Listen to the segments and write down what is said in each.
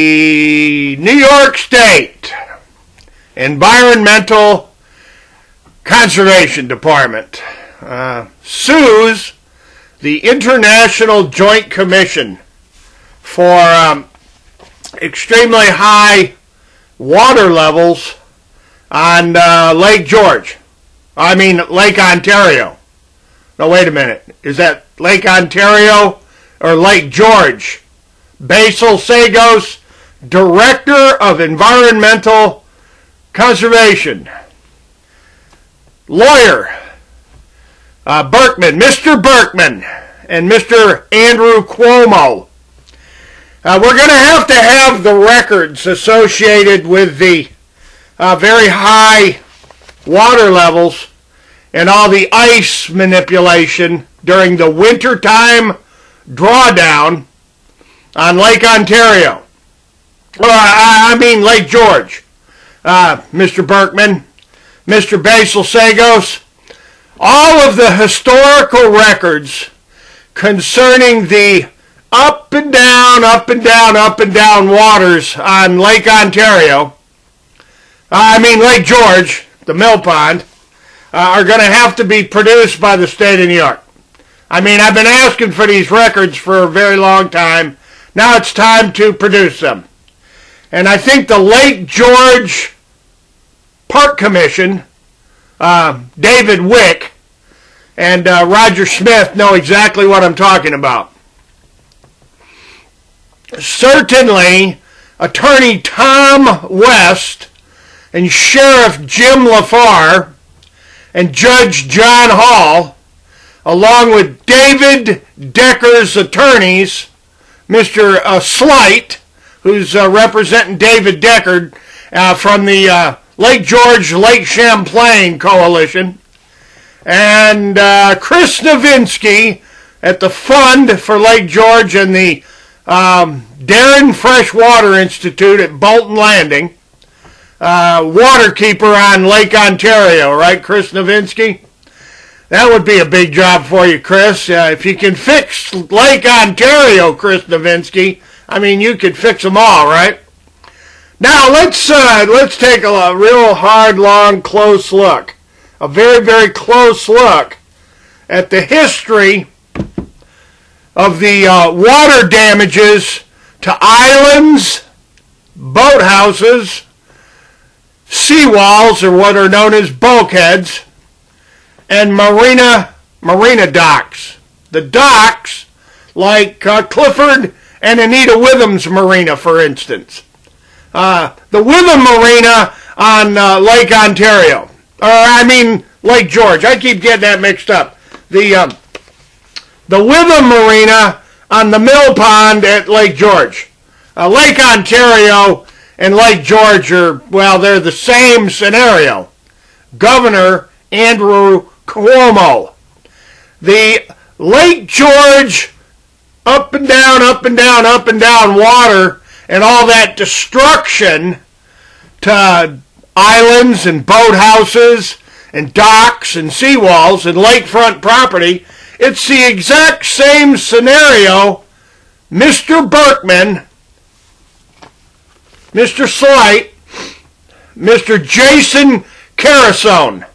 the New York State Environmental Conservation Department sues the International Joint Commission for extremely high water levels on Lake Ontario. No, wait a minute. Is that Lake Ontario or Lake George? Basil Sagos, Director of Environmental Conservation. Lawyer Mr. Berkman, and Mr. Andrew Cuomo. We're going to have the records associated with the very high water levels and all the ice manipulation during the wintertime drawdown on Lake Ontario. Lake George. Mr. Berkman, Mr. Basil Sagos, all of the historical records concerning the up and down waters on Lake Ontario, Lake George, the mill pond, are going to have to be produced by the state of New York. I've been asking for these records for a very long time. Now it's time to produce them. And I think the Lake George Park Commission, David Wick, and Roger Smith know exactly what I'm talking about. Certainly, Attorney Tom West and Sheriff Jim LaFar and Judge John Hall, along with David Decker's attorneys, Mr. Slight, who's representing David Decker from the Lake George, Lake Champlain Coalition, and Chris Novinsky at the Fund for Lake George and the Darren Freshwater Institute at Bolton Landing, waterkeeper on Lake Ontario, right, Chris Novinsky? That would be a big job for you, Chris. If you can fix Lake Ontario, Chris Novinsky, you could fix them all, right? Now, let's take a real hard, long, close look. A very, very close look at the history of the water damages to islands, boathouses, seawalls, or what are known as bulkheads, and marina docks. The docks, like Clifford and Anita Witham's marina, for instance. The Witham Marina on Lake Ontario. Lake George. I keep getting that mixed up. The Witham Marina on the mill pond at Lake George. Lake Ontario and Lake George they're the same scenario. Governor Andrew Cuomo. The Lake George up and down water and all that destruction to islands and boathouses and docks and seawalls and lakefront property, it's the exact same scenario. Mr. Berkman, Mr. Slight, Mr. Jason Carasone,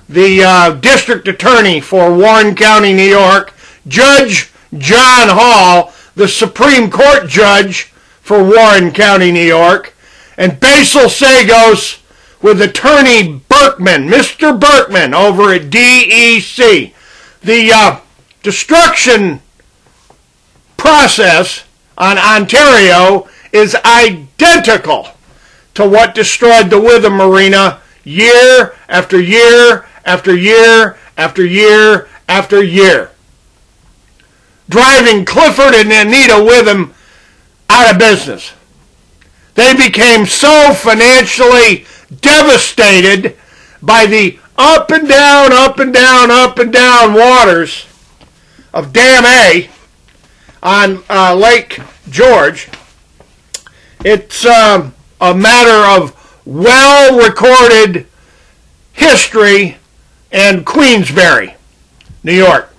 the district attorney for Warren County, New York, Judge John Hall, the Supreme Court judge for Warren County, New York, and Basil Sagos with attorney Berkman, Mr. Berkman, over at DEC. The destruction process on Ontario is identical to what destroyed the Witham Marina year after year after year after year after year, driving Clifford and Anita Witham out of business. They became so financially devastated by the up and down waters of Dam A on Lake George. It's a matter of well-recorded history in Queensbury, New York.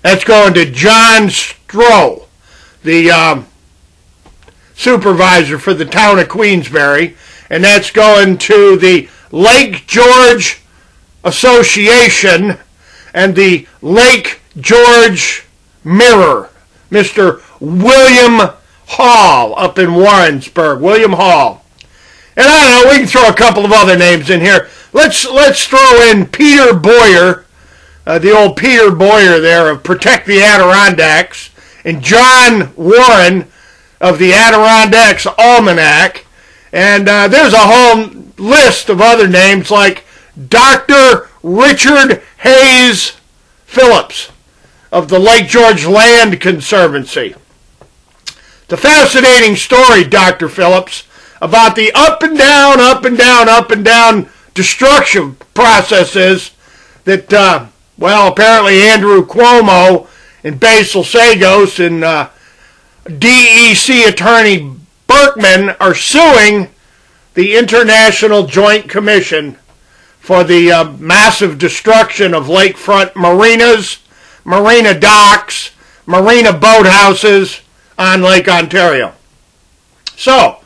That's going to John Stroh, the supervisor for the town of Queensbury, and that's going to the Lake George Association and the Lake George Mirror, Mr. William Hall up in Warrensburg. William Hall. And I don't know, we can throw a couple of other names in here. Let's throw in Peter Boyer, the old Peter Boyer there of Protect the Adirondacks, and John Warren of the Adirondacks Almanac. And there's a whole list of other names like Dr. Richard Hayes Phillips of the Lake George Land Conservancy. It's a fascinating story, Dr. Phillips, about the up and down, up and down, up and down destruction processes that, apparently Andrew Cuomo and Basil Sagos and DEC attorney Berkman are suing the International Joint Commission for the massive destruction of lakefront marinas, marina docks, marina boathouses on Lake Ontario. So,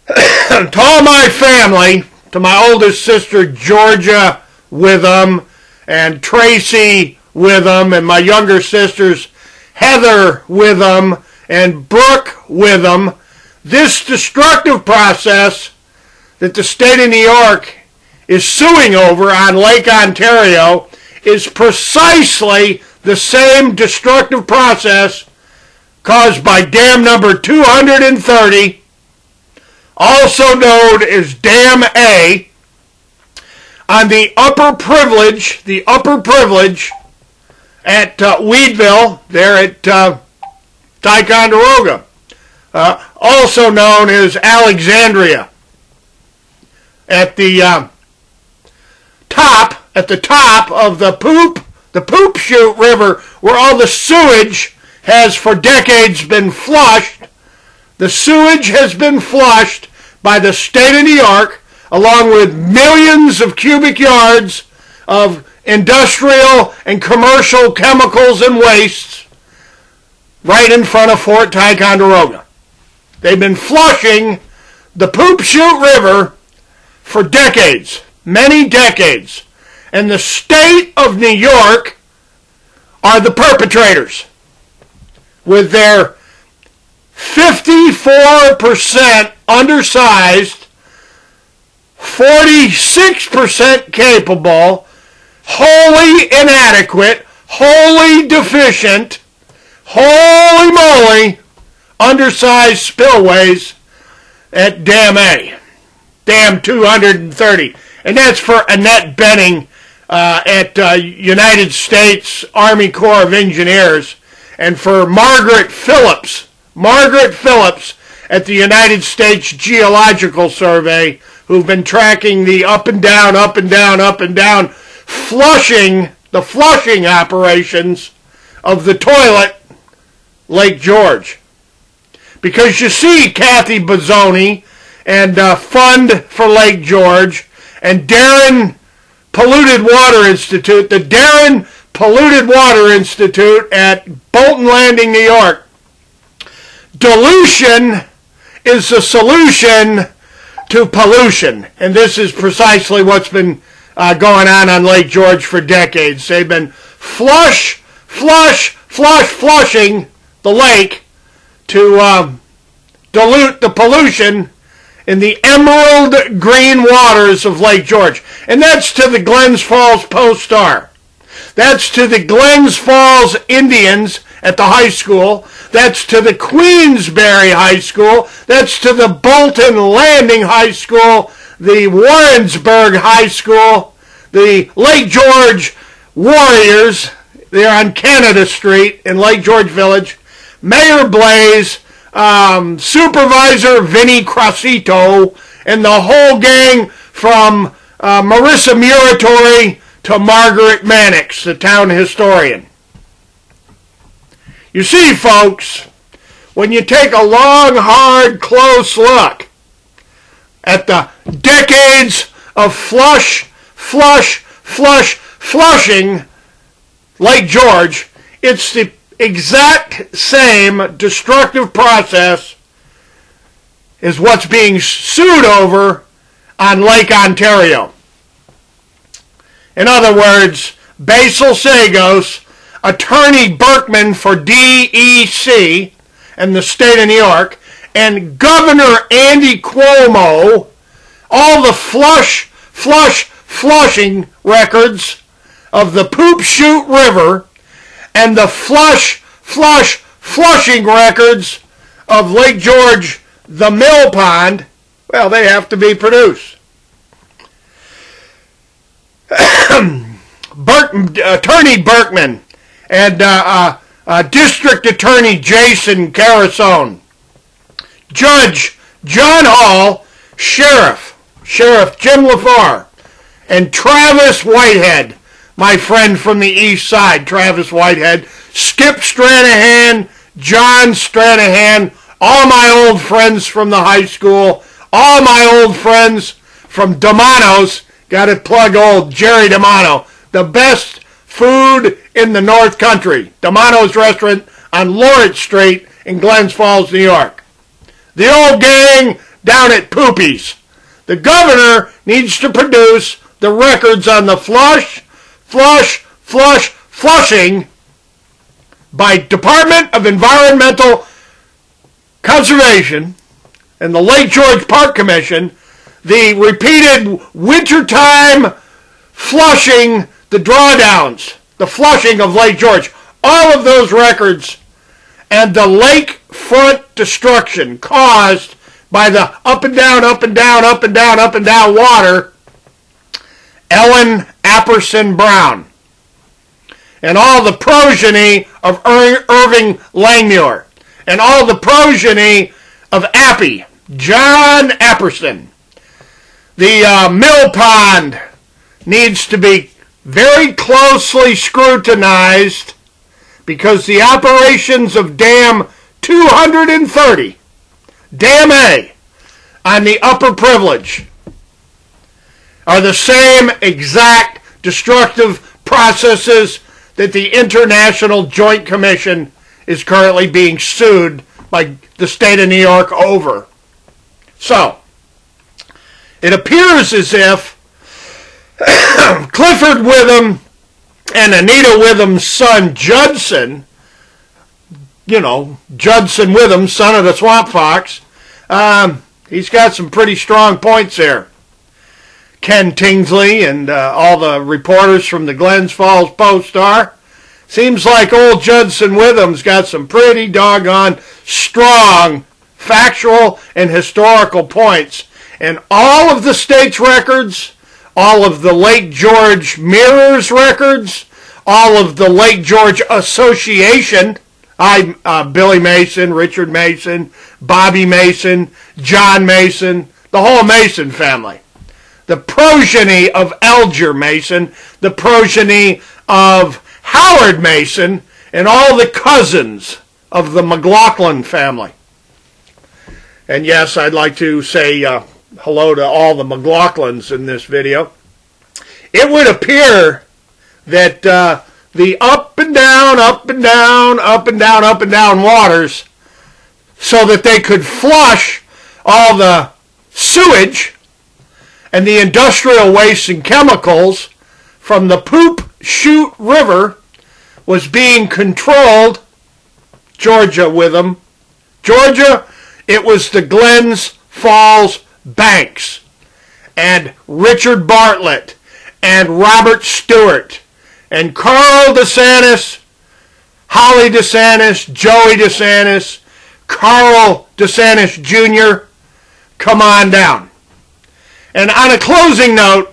to all my family, to my oldest sister Georgia Witham and Tracy Witham, and my younger sisters Heather Witham and Brooke Witham, this destructive process that the state of New York is suing over on Lake Ontario is precisely the same destructive process caused by dam number 230, also known as Dam A, on the upper privilege at Weedville, there at Ticonderoga, also known as Alexandria, at the top of the Poop Chute River, where all the sewage has for decades been flushed. The sewage has been flushed by the state of New York, along with millions of cubic yards of industrial and commercial chemicals and wastes, right in front of Fort Ticonderoga. They've been flushing the Poop Chute River for decades, many decades. And the state of New York are the perpetrators with their 54% undersized, 46% capable, wholly inadequate, wholly deficient, holy moly, undersized spillways at Dam A, Dam 230. And that's for Annette Benning at United States Army Corps of Engineers, and for Margaret Phillips at the United States Geological Survey, who've been tracking the up and down, flushing operations of the toilet, Lake George. Because you see, Kathy Bozzoni and Fund for Lake George and Darren Polluted Water Institute, the Darren Polluted Water Institute at Bolton Landing, New York. Dilution is the solution to pollution, and this is precisely what's been going on Lake George for decades. They've been flushing the lake to dilute the pollution in the emerald green waters of Lake George. And that's to the Glens Falls Post-Star. That's to the Glens Falls Indians at the high school. That's to the Queensbury High School. That's to the Bolton Landing High School, the Warrensburg High School, the Lake George Warriors. They're on Canada Street in Lake George Village. Mayor Blaze, Supervisor Vinny Crosito, and the whole gang from Marissa Muratori to Margaret Mannix, the town historian. You see, folks, when you take a long, hard, close look at the decades of flushing Lake George, it's the exact same destructive process is what's being sued over on Lake Ontario. In other words, Basil Sagos, Attorney Berkman for DEC and the state of New York, and Governor Andy Cuomo, all the flushing records of the Poop Chute River and the flushing records of Lake George, the mill pond, well, they have to be produced. Attorney Berkman and District Attorney Jason Carasone, Judge John Hall, Sheriff Jim LaFar, and Travis Whitehead, my friend from the east side, Travis Whitehead, Skip Stranahan, John Stranahan, all my old friends from the high school, all my old friends from Domano's, got to plug old Jerry Domano, the best food in the North Country, Domano's restaurant on Lawrence Street in Glens Falls, New York. The old gang down at Poopy's. The governor needs to produce the records on the flushing by Department of Environmental Conservation and the Lake George Park Commission, the repeated wintertime flushing, the drawdowns, the flushing of Lake George, all of those records, and the lakefront destruction caused by the up and down water, Ellen Apperson Brown, and all the progeny of Irving Langmuir, and all the progeny of Appy, John Apperson. The mill pond needs to be very closely scrutinized because the operations of Dam 230, Dam A, on the upper privilege are the same exact destructive processes that the International Joint Commission is currently being sued by the state of New York over. So, it appears as if Clifford Witham and Anita Witham's son, Judson, Judson Witham, son of the Swamp Fox, he's got some pretty strong points there. Ken Tingsley and all the reporters from the Glens Falls Post-Star. Seems like old Judson Witham's got some pretty doggone strong factual and historical points. And all of the state's records, all of the Lake George Mirror's records, all of the Lake George Association, Billy Mason, Richard Mason, Bobby Mason, John Mason, the whole Mason family. The progeny of Alger Mason, the progeny of Howard Mason, and all the cousins of the McLaughlin family. And yes, I'd like to say hello to all the McLaughlins in this video. It would appear that the up and down waters, so that they could flush all the sewage and the industrial waste and chemicals from the Poop Chute River, was being controlled. Georgia, it was the Glens Falls banks, and Richard Bartlett, and Robert Stewart, and Carl DeSantis, Holly DeSantis, Joey DeSantis, Carl DeSantis Jr., come on down. And on a closing note,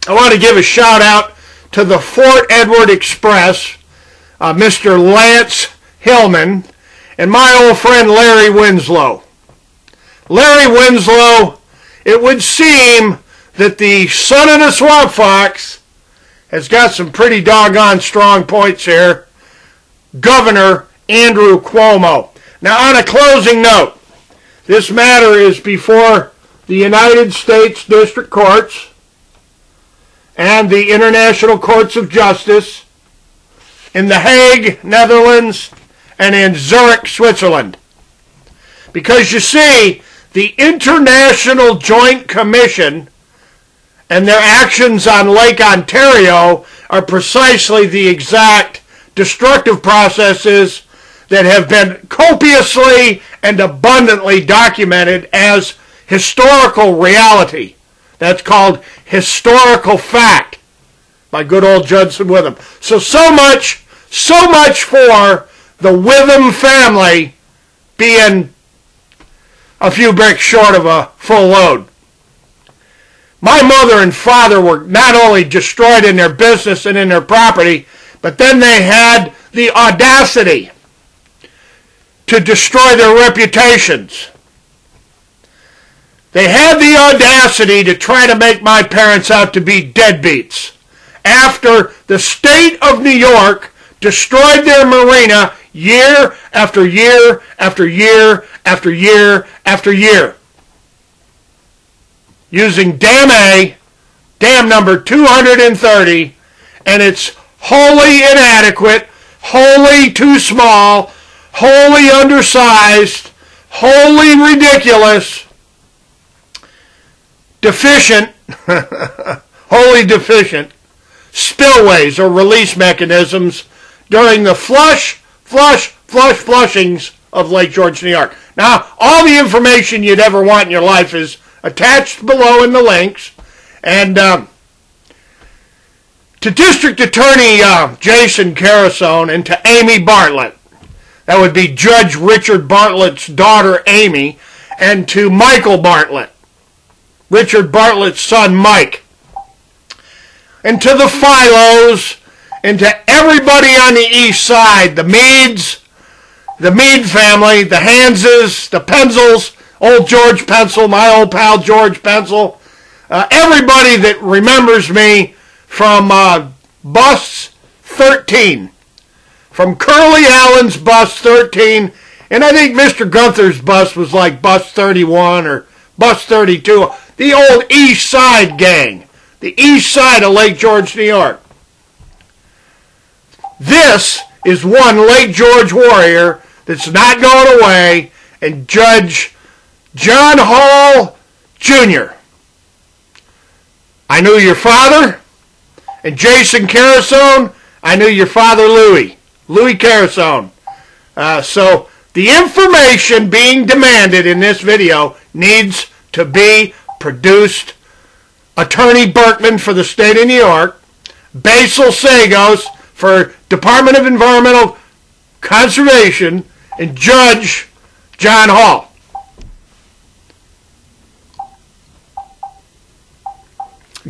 I want to give a shout out to the Fort Edward Express, Mr. Lance Hillman, and my old friend Larry Winslow. Larry Winslow, it would seem that the son of the Swamp Fox has got some pretty doggone strong points here. Governor Andrew Cuomo. Now, on a closing note, this matter is before the United States District Courts and the International Courts of Justice in The Hague, Netherlands, and in Zurich, Switzerland. Because you see, the International Joint Commission and their actions on Lake Ontario are precisely the exact destructive processes that have been copiously and abundantly documented as historical reality. That's called historical fact by good old Judson Witham. So much for the Witham family being a few bricks short of a full load. My mother and father were not only destroyed in their business and in their property, but then they had the audacity to destroy their reputations. They had the audacity to try to make my parents out to be deadbeats after the state of New York destroyed their marina year after year after year after year after year. Using Dam A, dam number 230, and it's wholly inadequate, wholly too small, wholly undersized, wholly ridiculous, deficient, wholly deficient spillways or release mechanisms during the flushings of Lake George, New York. Now, all the information you'd ever want in your life is attached below in the links. And to District Attorney Jason Carasone and to Amy Bartlett, that would be Judge Richard Bartlett's daughter Amy, and to Michael Bartlett, Richard Bartlett's son Mike, and to the Philos, and to everybody on the east side, the Meads, the Mead family, the Hanses, the Penzels, old George Pencil, my old pal George Pencil, everybody that remembers me from Bus 13, from Curly Allen's Bus 13, and I think Mr. Gunther's bus was like Bus 31 or Bus 32, the old East Side gang, the East Side of Lake George, New York. This is one Lake George warrior that's not going away, and Judge John Hall Jr. I knew your father, and Jason Carasone, I knew your father Louis Carasone. So the information being demanded in this video needs to be produced. Attorney Berkman for the state of New York, Basil Sagos for Department of Environmental Conservation, and Judge John Hall.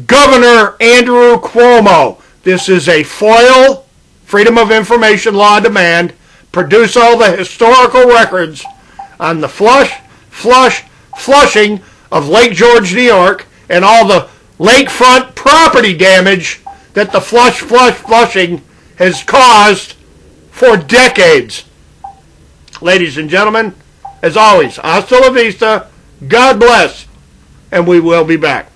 Governor Andrew Cuomo, this is a FOIL, Freedom of Information Law demand. Produce all the historical records on the flushing of Lake George, New York, and all the lakefront property damage that the flushing has caused for decades. Ladies and gentlemen, as always, hasta la vista, God bless, and we will be back.